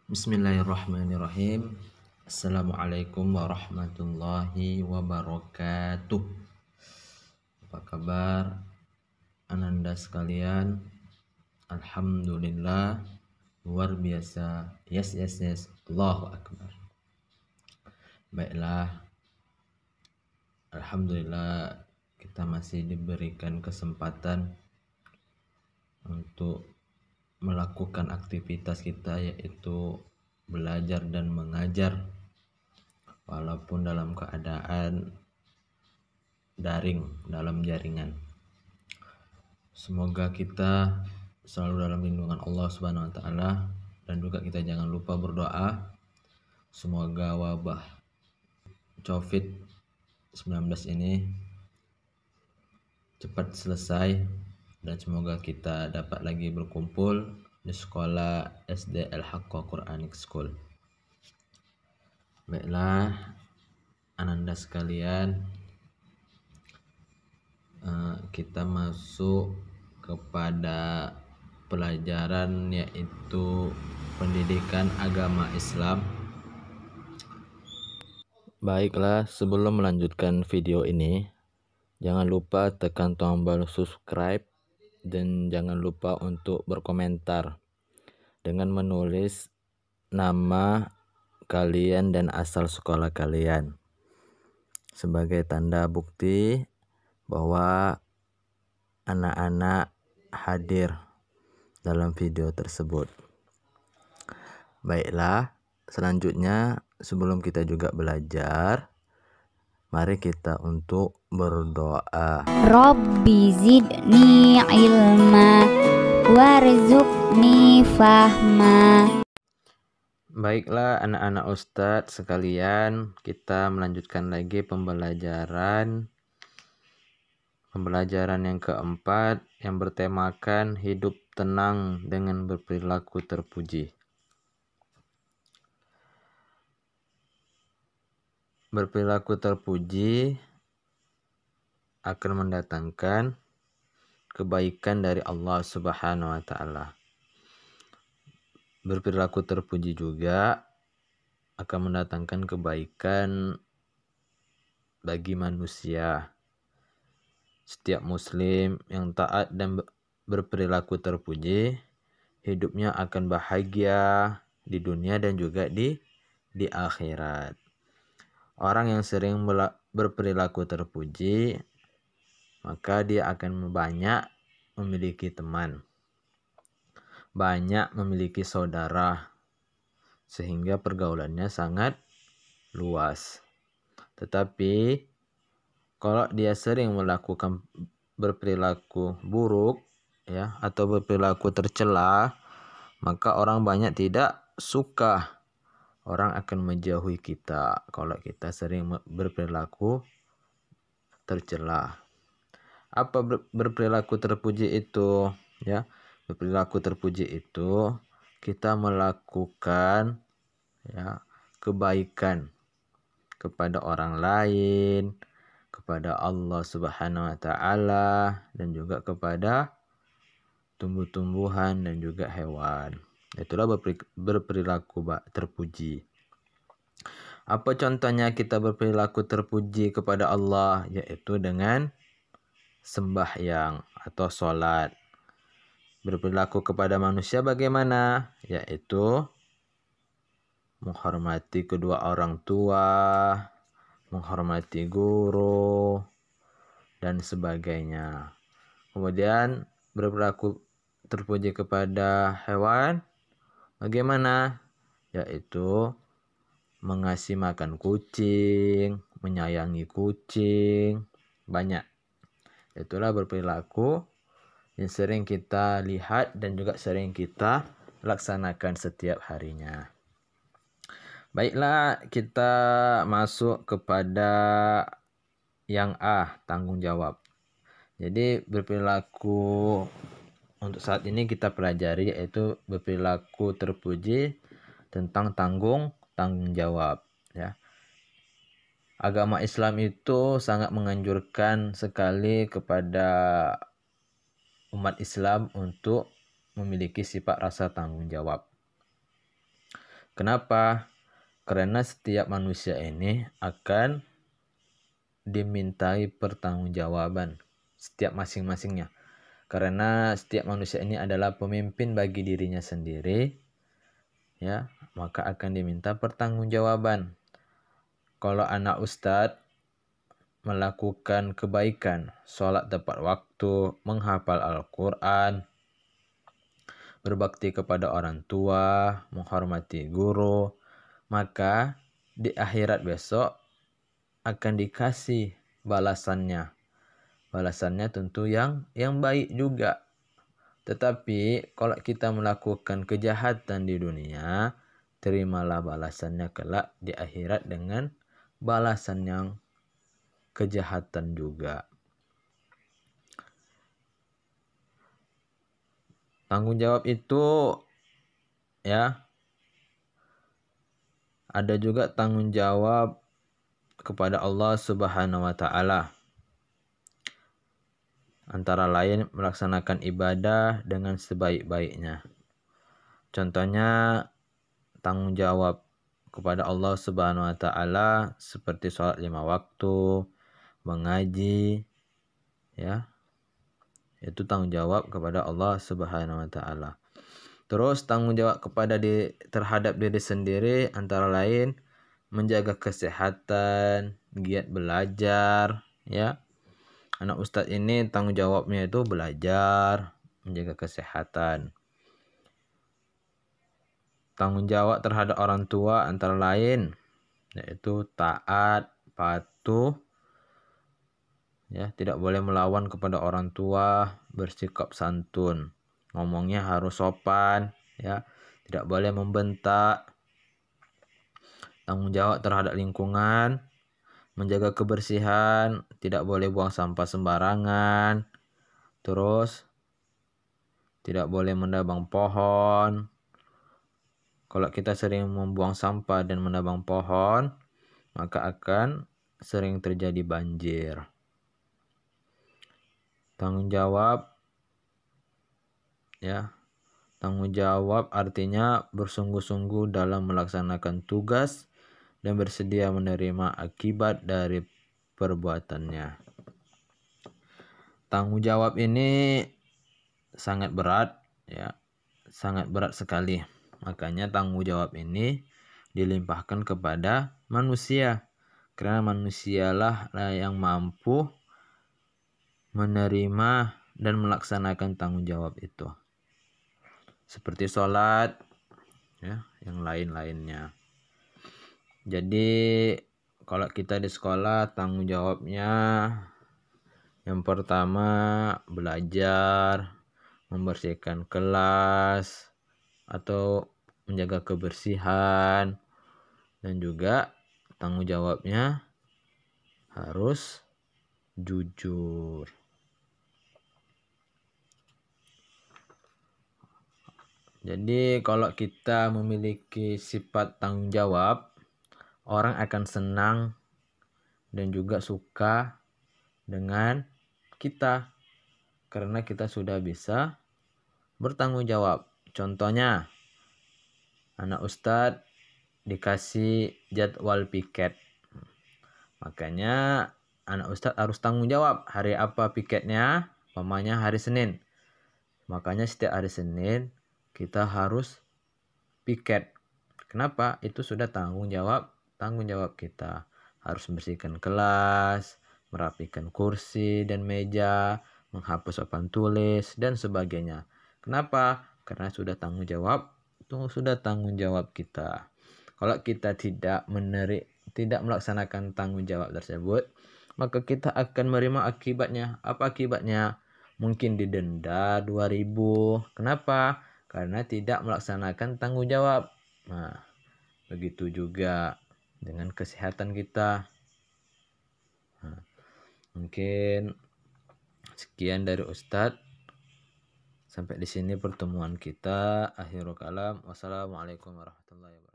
Bismillahirrahmanirrahim. Assalamualaikum warahmatullahi wabarakatuh. Apa kabar ananda sekalian? Alhamdulillah, luar biasa. Yes. Allahu Akbar. Baiklah, alhamdulillah kita masih diberikan kesempatan untuk melakukan aktivitas kita, yaitu belajar dan mengajar walaupun dalam keadaan daring, dalam jaringan. Semoga kita selalu dalam lindungan Allah Subhanahu wa taala, dan juga kita jangan lupa berdoa semoga wabah COVID-19 ini cepat selesai dan semoga kita dapat lagi berkumpul di sekolah SD Al-Haqqah Quranic School. Baiklah ananda sekalian, kita masuk kepada pelajaran, yaitu pendidikan agama Islam. Baiklah, sebelum melanjutkan video ini, jangan lupa tekan tombol subscribe dan jangan lupa untuk berkomentar dengan menulis nama kalian dan asal sekolah kalian sebagai tanda bukti bahwa anak-anak hadir dalam video tersebut. Baiklah, selanjutnya sebelum kita juga belajar, mari kita untuk berdoa. Rabbi zidni ilma warzuqni fahma. Baiklah anak-anak ustadz sekalian, kita melanjutkan lagi pembelajaran yang keempat yang bertemakan hidup tenang dengan berperilaku terpuji. Berperilaku terpuji akan mendatangkan kebaikan dari Allah Subhanahu wa taala. Berperilaku terpuji juga akan mendatangkan kebaikan bagi manusia. Setiap muslim yang taat dan berperilaku terpuji, hidupnya akan bahagia di dunia dan juga di akhirat. Orang yang sering berperilaku terpuji, maka dia akan banyak memiliki teman, banyak memiliki saudara, sehingga pergaulannya sangat luas. Tetapi kalau dia sering melakukan berperilaku buruk, ya, atau berperilaku tercela, maka orang banyak tidak suka. Orang akan menjauhi kita kalau kita sering berperilaku tercela. Apa berperilaku terpuji itu? Ya, berperilaku terpuji itu kita melakukan, ya, kebaikan kepada orang lain, kepada Allah Subhanahu wa taala, dan juga kepada tumbuh-tumbuhan dan juga hewan. Itulah berperilaku terpuji. Apa contohnya kita berperilaku terpuji kepada Allah? Yaitu dengan sembahyang atau sholat. Berperilaku kepada manusia bagaimana? Yaitu menghormati kedua orang tua, menghormati guru, dan sebagainya. Kemudian berperilaku terpuji kepada hewan bagaimana? Yaitu mengasih makan kucing, menyayangi kucing, banyak. Itulah berperilaku yang sering kita lihat dan juga sering kita laksanakan setiap harinya. Baiklah, kita masuk kepada yang A, tanggung jawab. Jadi berperilaku untuk saat ini kita pelajari yaitu berperilaku terpuji tentang tanggung jawab, ya. Agama Islam itu sangat menganjurkan sekali kepada umat Islam untuk memiliki sifat rasa tanggung jawab. Kenapa? Karena setiap manusia ini akan dimintai pertanggungjawaban, setiap masing-masingnya. Karena setiap manusia ini adalah pemimpin bagi dirinya sendiri, ya, maka akan diminta pertanggungjawaban. Kalau anak ustadz melakukan kebaikan, sholat tepat waktu, menghafal Al-Quran, berbakti kepada orang tua, menghormati guru, maka di akhirat besok akan dikasih balasannya. Balasannya tentu yang baik juga. Tetapi kalau kita melakukan kejahatan di dunia, terimalah balasannya kelak di akhirat dengan balasan yang kejahatan juga. Tanggung jawab itu, ya, ada juga tanggung jawab kepada Allah Subhanahu wa taala. Antara lain melaksanakan ibadah dengan sebaik-baiknya. Contohnya tanggung jawab kepada Allah Subhanahu wa taala seperti sholat 5 waktu, mengaji, ya. Itu tanggung jawab kepada Allah Subhanahu wa taala. Terus tanggung jawab terhadap diri sendiri antara lain menjaga kesehatan, giat belajar, ya. Anak ustadz ini tanggung jawabnya itu belajar, menjaga kesehatan. Tanggung jawab terhadap orang tua antara lain yaitu taat, patuh, ya, tidak boleh melawan kepada orang tua, bersikap santun, ngomongnya harus sopan, ya, tidak boleh membentak. Tanggung jawab terhadap lingkungan, menjaga kebersihan, tidak boleh buang sampah sembarangan. Terus tidak boleh menebang pohon. Kalau kita sering membuang sampah dan menebang pohon, maka akan sering terjadi banjir. Tanggung jawab, ya. Tanggung jawab artinya bersungguh-sungguh dalam melaksanakan tugas dan bersedia menerima akibat dari perbuatannya. Tanggung jawab ini sangat berat, ya. Sangat berat sekali. Makanya tanggung jawab ini dilimpahkan kepada manusia. Karena manusialah yang mampu menerima dan melaksanakan tanggung jawab itu. Seperti sholat, ya, yang lain-lainnya. Jadi kalau kita di sekolah tanggung jawabnya yang pertama belajar, membersihkan kelas atau menjaga kebersihan, dan juga tanggung jawabnya harus jujur. Jadi kalau kita memiliki sifat tanggung jawab, orang akan senang dan juga suka dengan kita karena kita sudah bisa bertanggung jawab. Contohnya, anak ustadz dikasih jadwal piket. Makanya anak ustadz harus tanggung jawab hari apa piketnya, umpamanya hari Senin. Makanya setiap hari Senin kita harus piket. Kenapa? Itu sudah tanggung jawab kita. Harus membersihkan kelas, merapikan kursi dan meja, menghapus papan tulis dan sebagainya. Kenapa? Karena sudah tanggung jawab kita. Kalau kita tidak melaksanakan tanggung jawab tersebut, maka kita akan menerima akibatnya. Apa akibatnya? Mungkin didenda 2.000. Kenapa? Karena tidak melaksanakan tanggung jawab. Nah, begitu juga dengan kesehatan kita. Nah, mungkin sekian dari Ustadz. Sampai di sini pertemuan kita. Akhirul kalam. Wassalamualaikum warahmatullahi wabarakatuh.